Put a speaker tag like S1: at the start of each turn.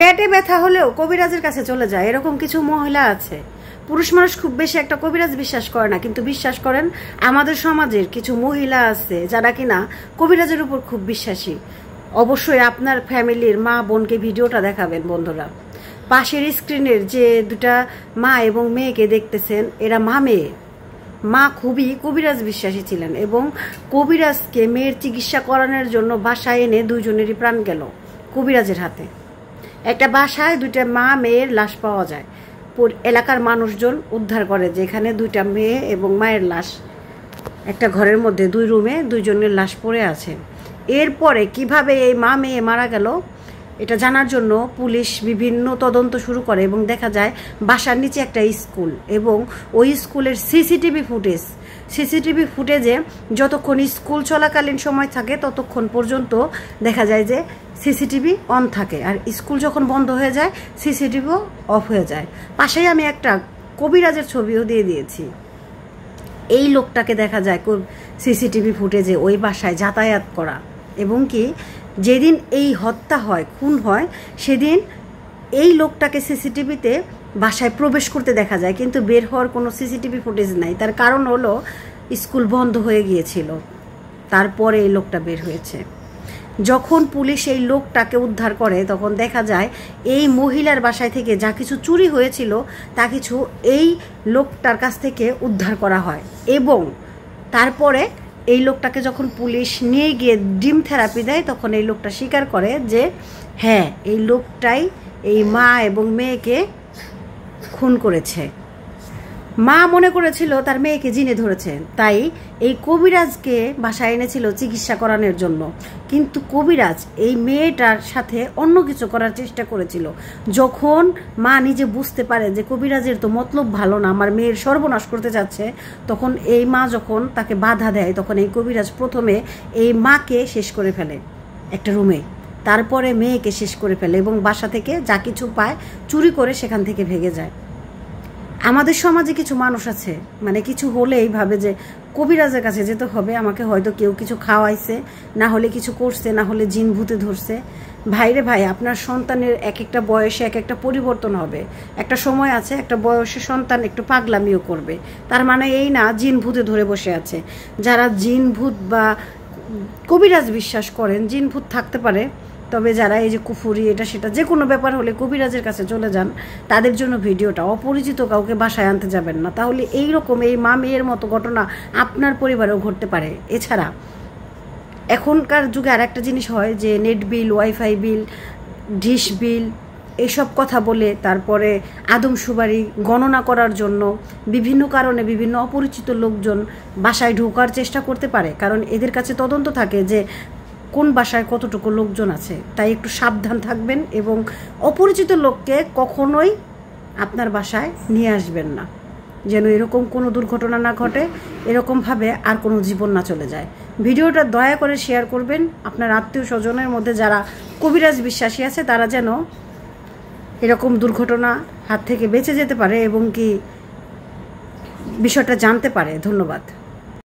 S1: পেটে ব্যথা হলেও কবিরাজের কাছে চলে যায়, এরকম কিছু মহিলা আছে। পুরুষ মানুষ খুব বেশি একটা কবিরাজ বিশ্বাস করে না, কিন্তু বিশ্বাস করেন আমাদের সমাজের কিছু মহিলা আছে যারা কিনা কবিরাজের উপর খুব বিশ্বাসী। অবশ্যই আপনার ফ্যামিলির মা বোনকে ভিডিওটা দেখাবেন বন্ধুরা। পাশের স্ক্রিনের যে দুটা মা এবং মেয়েকে দেখতেছেন, এরা মা মেয়ে। মা খুবই কবিরাজ বিশ্বাসী ছিলেন এবং কবিরাজকে মেয়ের চিকিৎসা করানোর জন্য বাসায় এনে দুইজনেরই প্রাণ গেল কবিরাজের হাতে। একটা বাসায় দুইটা মা মেয়ের লাশ পাওয়া যায়, এলাকার মানুষজন উদ্ধার করে যে এখানে দুইটা মেয়ে এবং মায়ের লাশ একটা ঘরের মধ্যে দুই রুমে দুইজনের লাশ পড়ে আছে। এরপরে কিভাবে এই মা মেয়ে মারা গেল এটা জানার জন্য পুলিশ বিভিন্ন তদন্ত শুরু করে এবং দেখা যায় বাসার নিচে একটা স্কুল এবং ওই স্কুলের সিসিটিভি ফুটেজে যতক্ষণ স্কুল চলাকালীন সময় থাকে ততক্ষণ পর্যন্ত দেখা যায় যে সিসিটিভি অন থাকে, আর স্কুল যখন বন্ধ হয়ে যায় সিসিটিভিও অফ হয়ে যায়। পাশেই আমি একটা কবিরাজের ছবিও দিয়ে দিয়েছি। এই লোকটাকে দেখা যায় সিসিটিভি ফুটেজে ওই বাসায় যাতায়াত করা, এবং কি যেদিন এই হত্যা হয়, খুন হয়, সেদিন এই লোকটাকে সিসিটিভিতে বাসায় প্রবেশ করতে দেখা যায়, কিন্তু বের হওয়ার কোনো সিসিটিভি ফুটেজ নাই। তার কারণ হলো স্কুল বন্ধ হয়ে গিয়েছিল, তারপরে এই লোকটা বের হয়েছে। যখন পুলিশ এই লোকটাকে উদ্ধার করে তখন দেখা যায় এই মহিলার বাসায় থেকে যা কিছু চুরি হয়েছিল তা কিছু এই লোকটার কাছ থেকে উদ্ধার করা হয়, এবং তারপরে এই লোকটাকে যখন পুলিশ নিয়ে গিয়ে ডিম থেরাপি দেয় তখন এই লোকটা স্বীকার করে যে হ্যাঁ, এই লোকটাই এই মা এবং মেয়েকে খুন করেছে। মা মনে করেছিল তার মেয়েকে জিনে ধরেছে, তাই এই কবিরাজকে বাসায় এনেছিল চিকিৎসা করানোর জন্য, কিন্তু কবিরাজ এই মেয়েটার সাথে অন্য কিছু করার চেষ্টা করেছিল। যখন মা নিজে বুঝতে পারে যে কবিরাজের তো মতলব ভালো না, আমার মেয়ের সর্বনাশ করতে যাচ্ছে, তখন এই মা যখন তাকে বাধা দেয় তখন এই কবিরাজ প্রথমে এই মাকে শেষ করে ফেলে একটা রুমে, তারপরে মেয়েকে শেষ করে ফেলে এবং বাসা থেকে যা কিছু পায় চুরি করে সেখান থেকে ভেগে যায়। আমাদের সমাজে কিছু মানুষ আছে, মানে কিছু হলেই ভাবে যে কবিরাজের কাছে যেতে হবে, আমাকে হয়তো কেউ কিছু খাওয়াইছে, না হলে কিছু করছে, না হলে জিন ভূতে ধরছে। ভাইরে ভাই, আপনার সন্তানের এক একটা বয়সে এক একটা পরিবর্তন হবে। একটা সময় আছে একটা বয়সে সন্তান একটু পাগলামিও করবে, তার মানে এই না জিন ভূতে ধরে বসে আছে। যারা জিন ভূত বা কবিরাজ বিশ্বাস করেন, জিন ভূত থাকতে পারে, তবে যারা এই যে কুফুরি এটা সেটা যে কোনো ব্যাপার হলে কবিরাজের কাছে চলে যান, তাদের জন্য ভিডিওটা। অপরিচিত কাউকে বাসায় আনতে যাবেন না, তাহলে এই রকম এই মা মেয়ের মতো ঘটনা আপনার পরিবারেও ঘটতে পারে। এছাড়া এখনকার যুগে আর একটা জিনিস হয় যে নেট বিল, ওয়াইফাই বিল, ডিশ বিল এইসব কথা বলে তারপরে আদমশুমারি গণনা করার জন্য বিভিন্ন কারণে বিভিন্ন অপরিচিত লোকজন বাসায় ঢোকার চেষ্টা করতে পারে, কারণ এদের কাছে তদন্ত থাকে যে কোন বাসায় কতটুকু লোকজন আছে। তাই একটু সাবধান থাকবেন এবং অপরিচিত লোককে কখনোই আপনার বাসায় নিয়ে আসবেন না, যেন এরকম কোনো দুর্ঘটনা না ঘটে, এরকমভাবে আর কোনো জীবন না চলে যায়। ভিডিওটা দয়া করে শেয়ার করবেন আপনার আত্মীয় স্বজনের মধ্যে যারা কবিরাজ বিশ্বাসী আছে, তারা যেন এরকম দুর্ঘটনা হাত থেকে বেঁচে যেতে পারে এবং কি বিষয়টা জানতে পারে। ধন্যবাদ।